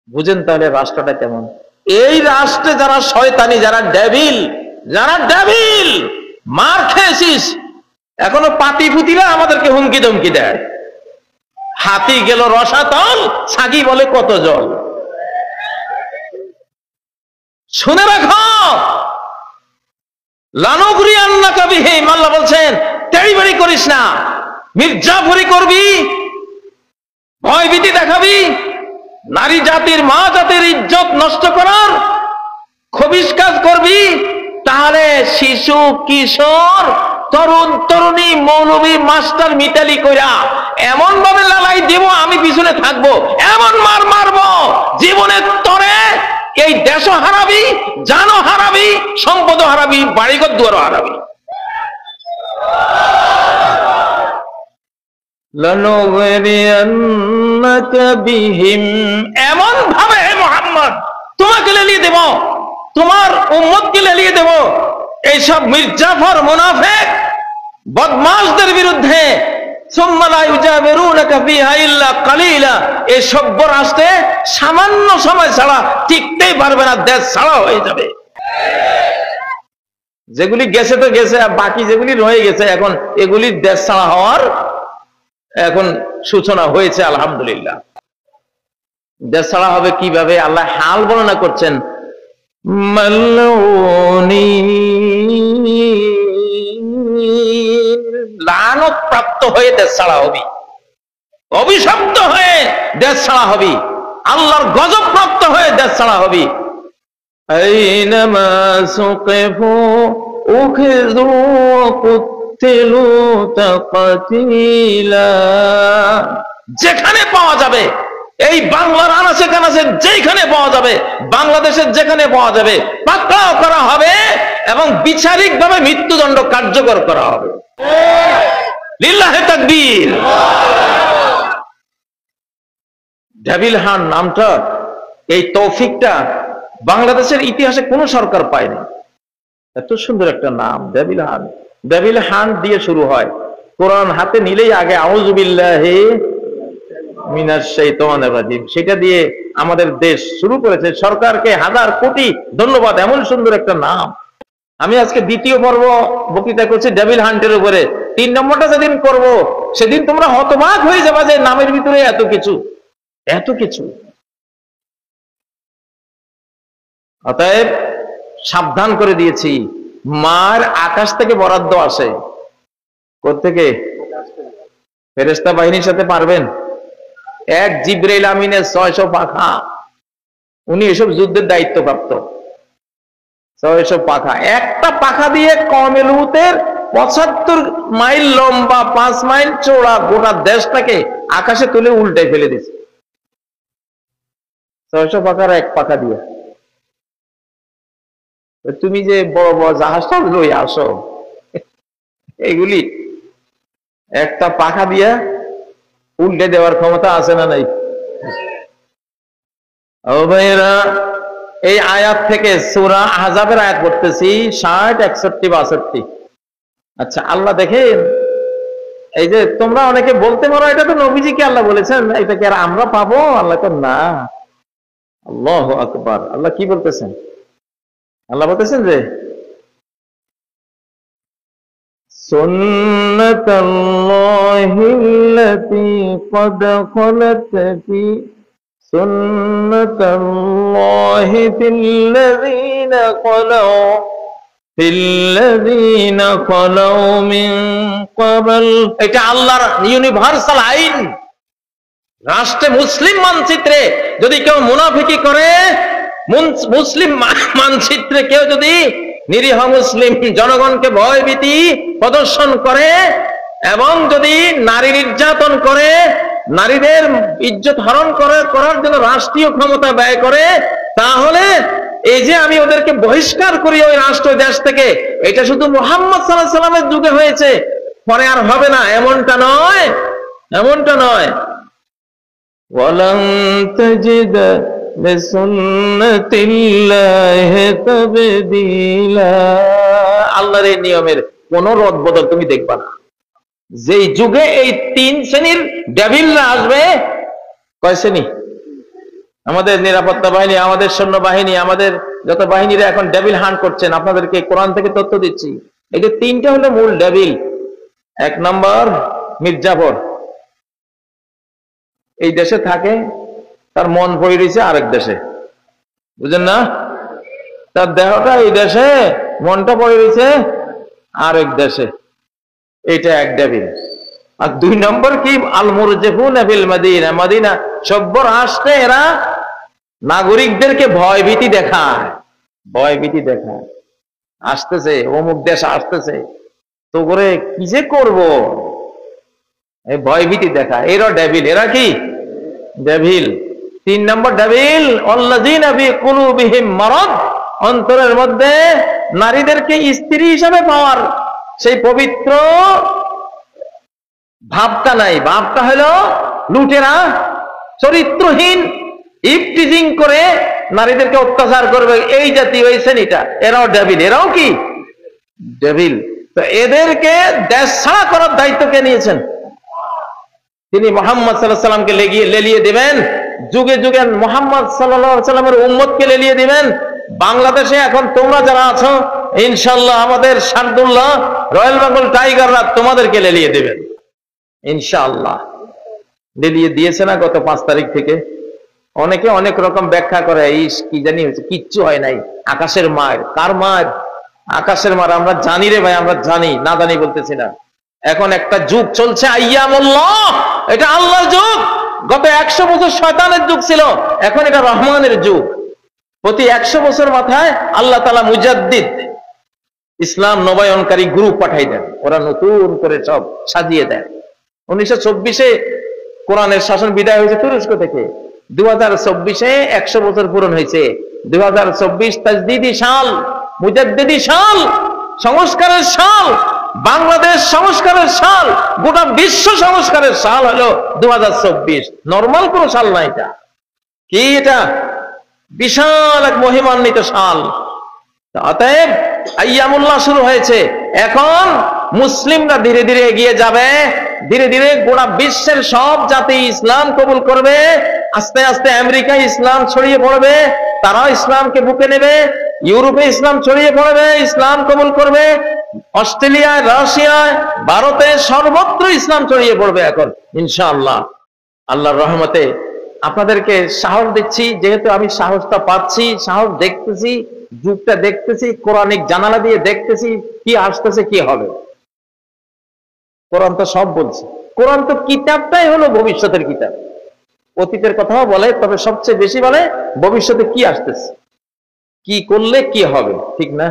বুঝেন তাহলে রাষ্ট্রটা কেমন। এই রাষ্ট্রে যারা শয়তানি, যারা ডেভিল মার খেয়েছিস, এখনো পাতি পুতিরা আমাদেরকে হুমকি ধমকি দেয়। হাতি গেল রসাতল, ছাগি বলে কত জল। শুনে রাখো, লানুগরিয়ান্নাকা বিহিম, আল্লাহ বলছেন তেড়িবেড়ি করিস না, মির্জাফরি করবি, ভয়ভীতি দেখাবি, নারী জাতির মা জাতির ইজ্জত নষ্ট করার খবিশ কাজ করবি, তাহলে শিশু কিশোর তরুণ তরুণী মৌলবী মাস্টার মিতালি কইরা এমন ভাবে লালাই দিব, আমি পিছনে থাকবো, এমন মার মারবো জীবনের তরে এই দেশও হারাবি, জানও হারাবি, সম্পদও হারাবি, বাড়িঘর দুয়ারও হারাবি। লানুগরিয়ান্নাকা বিহিম, এমন ভাবে হে মুহাম্মদ তোমাকে লেলিয়ে দেব, তোমার উম্মতকে লেলিয়ে দেব এইসব মির্জাফর মুনাফিক বদমাশদের বিরুদ্ধে। সুম্মা লা ইউজাবিরুনাকা ফিহা ইল্লা কালিলা, এই সভ্য রাষ্ট্রে সামান্য সময় ছাড়া টিকতেই পারবে না, দেশ ছাড়া হয়ে যাবে। যেগুলি গেছে তো গেছে, আর বাকি যেগুলি রয়ে গেছে এখন এগুলির দেশ ছাড়া হওয়ার এখন সূচনা হয়েছে আলহামদুলিল্লাহ। দেশ ছাড়া হবে কিভাবে, আল্লাহ হাল বর্ণনা করছেন, লানত প্রাপ্ত হয়ে দেশ ছাড়া হবি, অভিশপ্ত হয়ে দেশ ছাড়া হবি, আল্লাহর গজব প্রাপ্ত হয়ে দেশ ছাড়া হবি। আইনামা সুকিফু উখিযু কুতিলু তাকতিলা, যেখানে পাওয়া যাবে, এই বাংলার আনাচে কানাচে যেখানে পাওয়া যাবে, বাংলাদেশের যেখানে পাওয়া যাবে পাকড়াও করা হবে এবং বিচারিক ভাবে মৃত্যুদণ্ড কার্যকর করা হবে। লিল্লাহি তাকবীর। ডেভিল হান নামটা, এই তৌফিকটা বাংলাদেশের ইতিহাসে কোন সরকার পায়নি। এত সুন্দর একটা নাম ডেভিল হান। ডেভিল হান দিয়ে শুরু হয়, কোরআন হাতে নিলেই আগে আউযু বিল্লাহি মিনাশ শাইতানির রাজিম, সেটা দিয়ে আমাদের দেশ শুরু করেছে। সরকারকে হাজার কোটি ধন্যবাদ, এমন সুন্দর একটা নাম। আমি আজকে দ্বিতীয় পর্ব বক্তৃতা করছি ডেভিল হান্টের উপরে। 3 নম্বরটা যেদিন করব সেদিন তোমরা হতবাক হয়ে যাবে যে নামের ভিতরে এত কিছু, এত কিছু। অতএব সাবধান করে দিয়েছি, মার আকাশ থেকে বরাদ্দ আসে। কোত্থেকে? ফেরেশতা বাহিনীর সাথে পারবেন? এক জিবরাইল আমিনের 600 পাখা, উনি এসব যুদ্ধের দায়িত্ব প্রাপ্ত। 600 পাখা, একটা পাখা দিয়ে কওমে লূতের 75 মাইল লম্বা 5 মাইল চওড়া গোটা দেশটাকে আকাশে তুলে উল্টে ফেলে দিয়েছে। 600 পাখার এক পাখা দিয়ে। তুমি যে বড় বড় জাহাজটা লই আসো, এগুলি একটা পাখা দিয়া উল্টে দেওয়ার ক্ষমতা আছে না নাই? ও ভাইরা, এই আয়াত থেকে সূরা আহজাবের আয়াত পড়তেছি 60, 61, 62। আচ্ছা, আল্লাহ দেখেন, এই যে তোমরা অনেকে বলতে পারো এটা তো নবীজিকে আল্লাহ বলেছেন, এটা কি আর আমরা পাবো? আল্লাহ তো না। আল্লাহু আকবার। আল্লাহ কি বলতেছেন? আল্লাহ বলতেছেন যে সুন্নাতাল্লাহিল্লাতী ক্বাদ খালাত ফি সুন্নাতাল্লাহি ফিল্লাযীনা খালাউ মিন ক্বাবল। এটা আল্লাহর ইউনিভার্সাল আইন। রাষ্ট্রে মুসলিম মানচিত্রে যদি কেউ মুনাফিকি করে, মুসলিম মানচিত্রে কেউ যদি নিরীহ মুসলিম জনগণকে ভয়ভীতি প্রদর্শন করে এবং যদি নারী নির্যাতন করে, নারীদের ইজ্জত হরণ করার জন্য রাষ্ট্রীয় ক্ষমতা ব্যয় করে, তাহলে এই যে আমি ওদেরকে বহিষ্কার করি ওই রাষ্ট্র দেশ থেকে, এটা শুধু মুহাম্মদ সাল্লাল্লাহু আলাইহি সাল্লামের যুগে হয়েছে, পরে আর হবে না, এমনটা নয়, এমনটা নয়। ওয়ালান তাজিদ লিসুন্নাতিল্লাহি তাবদীলা। আল্লাহর এই নিয়মের কোন রদ বদল তুমি দেখবা না। যেই যুগে এই 3 শ্রেণীর ডেভিলরা আসবে, কয় শ্রেণী? আমাদের নিরাপত্তা বাহিনী, আমাদের সৈন্যবাহিনী, আমাদের যত বাহিনীরা এখন ডেভিল হান্ট করছেন, আপনাদেরকে কোরআন থেকে তথ্য দিচ্ছি। এই যে তিনটা হলো মূল ডেভিল। এক নম্বর মির্জাফর, এই দেশে থাকে, তার মন পড়ে রয়েছে আরেক দেশে, বুঝলেন না? তার দেহটা এই দেশে, মনটা পড়ে রয়েছে আরেক দেশে, এইটা এক ডেভিল। আর দুই নম্বর কি, আল মুরজিফুনা ফিল মাদিনা, মদিনা সভ্য রাষ্ট্রে এরা নাগরিকদেরকে ভয়ভীতি দেখায়, ভয়ভীতি দেখায়, আসতেছে অমুক দেশ আসতেছে, তো করে কি যে করবো, এই ভয়ভীতি দেখায়। এরা ডেভিল, এরা কি ডেভিল। তিন নম্বর ডেভিল, আল্লাযীনা ফি কুলুবিহিম মারাদ, অন্তরের মধ্যে নারীদেরকে স্ত্রী হিসাবে পাওয়ার সেই পবিত্র ভাবটা নাই। ভাবটা হলো লুটেরা, চরিত্রহীন, ইফটিজিং করে নারীদেরকে অত্যাচার করবে, এই জাতীয় এই শ্রেণীটা, এরাও ডেভিল। এরাও কি ডেভিল। তো এদেরকে দেশ ছাড়া করার দায়িত্ব কে নিয়েছেন? তিনি মুহাম্মদ সাল্লাল্লাহু আলাইহি সাল্লামকে লেলিয়ে দিবেন, যুগে যুগে মুহাম্মদ সাল্লাল্লাহু আলাইহি সাল্লামের উম্মতকে লেলিয়ে দিবেন। বাংলাদেশে এখন তোমরা যারা আছো, ইনশাআল্লাহ আমাদের শারদুল্লাহ, রয়্যাল বেঙ্গল টাইগাররা তোমাদেরকে লেলিয়ে দিবেন ইনশাআল্লাহ। লেলিয়ে দিয়েছে না গত 5 তারিখ থেকে? অনেকে অনেক রকম ব্যাখ্যা করে, ইস কি জানি হয়েছে, কিচ্ছু হয় নাই, আকাশের মার। কার মার? আকাশের মার। আমরা জানি রে ভাই, আমরা জানি, না জানি বলতেছি না। এখন একটা যুগ চলছে আইয়ামুল্লাহ, এটা আল্লাহর যুগ। গত 100 বছর শয়তানের যুগ ছিল, এখন এটা রহমানের যুগ। প্রতি 100 বছর মাথায় আল্লাহ তাআলা মুজাদ্দিদ, ইসলাম নবায়নকারী গ্রুপ পাঠাই দেন, ওরা নতুন করে সব সাজিয়ে দেন। 1924-এ কোরআনের শাসন বিদায় হয়েছে তুরস্ক থেকে, 2024-এ 100 বছর পূরণ হয়েছে। 2024 তাজদীদি সাল, মুজাদ্দিদি সাল, সংস্কারের সাল, বাংলাদেশ সংস্কারের সাল, গোটা বিশ্ব সংস্কারের সাল হলো 2024। নরমাল কোন সাল না, এটা কি, এটা বিশাল এক মহিমান্বিত সাল। অতএব আইয়ামুল্লাহ শুরু হয়েছে। এখন মুসলিমরা ধীরে ধীরে এগিয়ে যাবে, ধীরে ধীরে গোটা বিশ্বের সব জাতি ইসলাম কবুল করবে। আস্তে আস্তে আমেরিকায় ইসলাম ছড়িয়ে পড়বে, তারাও ইসলামকে বুকে নেবে। ইউরোপে ইসলাম ছড়িয়ে পড়বে, ইসলাম কবুল করবে। অস্ট্রেলিয়ায়, রাশিয়ায়, ভারতে, সর্বত্র ইসলাম ছড়িয়ে পড়বে এখন ইনশাআল্লাহ। আল্লাহর রহমতে আপনাদেরকে সাহস দিচ্ছি, যেহেতু আমি সাহসটা পাচ্ছি, সাহস দেখতেছি, যুগটা দেখতেছি, কোরআনিক জানালা দিয়ে দেখতেছি কি আসতেছে, কি হবে। কোরআন তো সব বলছে। কোরআন তো কিতাবটাই হলো ভবিষ্যতের কিতাব। অতীতের কথাও বলে, তবে সবচেয়ে বেশি বলে ভবিষ্যতে কি আসতেছে, কি করলে কি হবে, ঠিক না?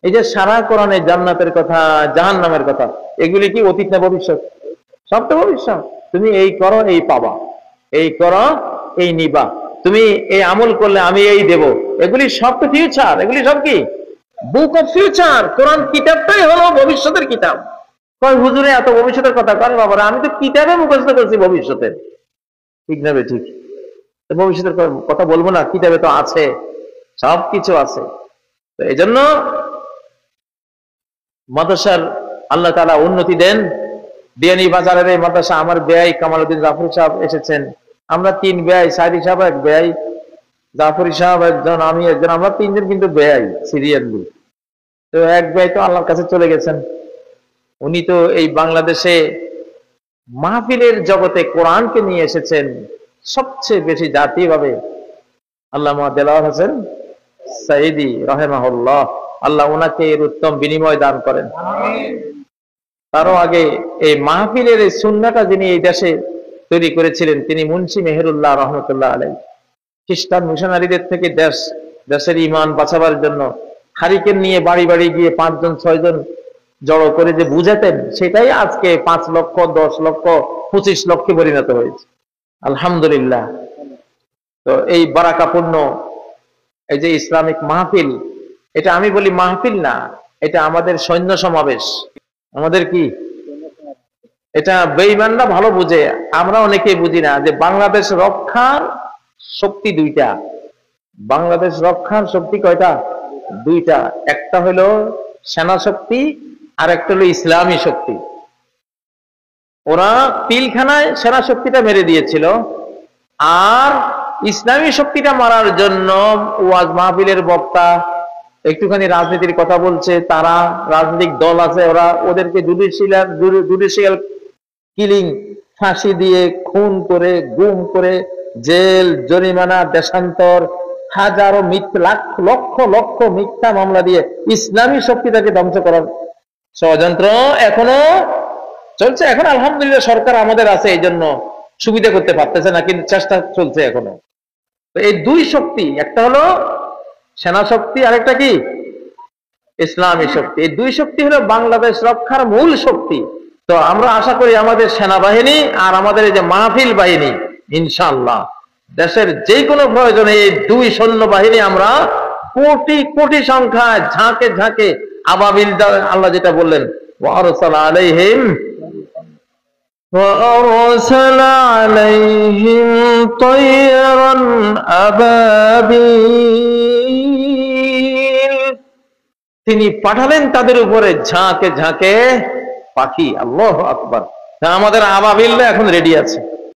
এই যে সারা কোরআনে জান্নাতের কথা, জাহান্নামের কথা, এগুলি কি অতীত না ভবিষ্যৎ? সব তো ভবিষ্যৎ। তুমি এই করো, এই পাবা, এই করো, এই নিবা, তুমি এই আমল করলে আমি এই দেব, এগুলি সব তো ফিউচার। এগুলি সব কি বুক অফ ফিউচার। কোরআন কিতাবটাই হলো ভবিষ্যতের কিতাব। কয় হুজুরে এত ভবিষ্যতের কথা করেন, বাবারা আমি তো কিতাবে মুখস্থ করছি ভবিষ্যতের, ঠিক না? ঠিক, ভবিষ্যতের কথা বলবো না, কিতাবে তো আছে, সব কিছু আছে। তো এই জন্য মাদ্রাসার আল্লাহ তাআলা উন্নতি দেন। বিয়ানী বাজারের এই মাদ্রাসা, আমার বেয়াই কামালউদ্দিন জাফরি সাহেব এসেছেন। আমরা 3 বেয়াই, সাইদি সাহেব এক বেয়াই, জাফরি সাহেব একজন, আমি একজন, আমরা 3 জন কিন্তু বেয়াই সিরিয়ালি। তো এক বেয়াই তো আল্লাহর কাছে চলে গেছেন। উনি তো এই বাংলাদেশে মাহফিলের জগতে কোরআনকে নিয়ে এসেছেন সবচেয়ে বেশি জাতীয়ভাবে। আল্লামা দেলাওয়ার হোসেন সাইদি রাহিমাহুল্লাহ, আল্লাহ ওনাকে এর উত্তম বিনিময় দান করেন। তারও আগে এই মাহফিলের এই সুন্নাহটা যিনি এই দেশে তৈরি করেছিলেন, তিনি মুন্সি মেহেরুল্লাহ রহমতুল্লাহ আলাইহি। খ্রিস্টান মিশনারিদের থেকে দেশের ঈমান বাঁচাবার জন্য হারিকেন নিয়ে বাড়ি বাড়ি গিয়ে 5 জন 6 জন জড়ো করে যে বুঝাতেন, সেটাই আজকে 5 লক্ষ, 10 লক্ষ, 25 লক্ষে পরিণত হয়েছে, আলহামদুলিল্লাহ। তো এই বারাকাপূর্ণ এই যে ইসলামিক মাহফিল, এটা আমি বলি মাহফিল না, এটা আমাদের সৈন্য সমাবেশ। আমাদের কি এটা বেঈমানরা ভালো বুঝে, আমরা অনেকেই বুঝি না যে বাংলাদেশ রক্ষার শক্তি 2টা। বাংলাদেশ রক্ষার শক্তি কয়টা? 2টা। একটা হলো সেনা শক্তি, আর একটা হলো ইসলামী শক্তি। ওরা পিলখানায় সেনা শক্তিটা মেরে দিয়েছিল, আর ইসলামী শক্তিটা মারার জন্য ওয়াজ মাহফিলের বক্তা একটুখানি রাজনীতির কথা বলছে, তারা রাজনৈতিক দল আছে, ওরা ওদেরকে জুডিশিয়াল কিলিং, ফাঁসি দিয়ে খুন করে, গুম করে, জেল, জরিমানা, দেশান্তর, হাজারো মিথ্যা, লক্ষ লক্ষ মিথ্যা মামলা দিয়ে ইসলামী শক্তিটাকে ধ্বংস করার ষড়যন্ত্র এখনো চলছে। এখন আলহামদুলিল্লাহ সরকার আমাদের আছে, এই জন্য সুবিধা করতে পারতেছে না, কিন্তু চেষ্টা চলছে এখনো। তো এই দুই শক্তি, একটা হলো সেনা শক্তি, আরেকটা কি ইসলামী শক্তি। এই দুই শক্তি হলো বাংলাদেশ রক্ষার মূল শক্তি। তো আমরা আশা করি আমাদের সেনাবাহিনী আর আমাদের এই যে মাহফিল বাহিনী, ইনশাআল্লাহ দেশের যে কোনো প্রয়োজনে এই দুই সৈন্য বাহিনী আমরা কোটি কোটি সংখ্যায় ঝাঁকে ঝাঁকে আবাবিল, আল্লাহ যেটা বললেন ওয়ারসালা আলাইহিম وَأَرْسَلَ عَلَيْهِمْ طَيْرًا أَبَابِيلَ, তিনি পাঠালেন তাদের উপরে ঝাঁকে ঝাঁকে পাখি। আল্লাহু আকবার। আমাদের আবাবিল এখন রেডি আছে।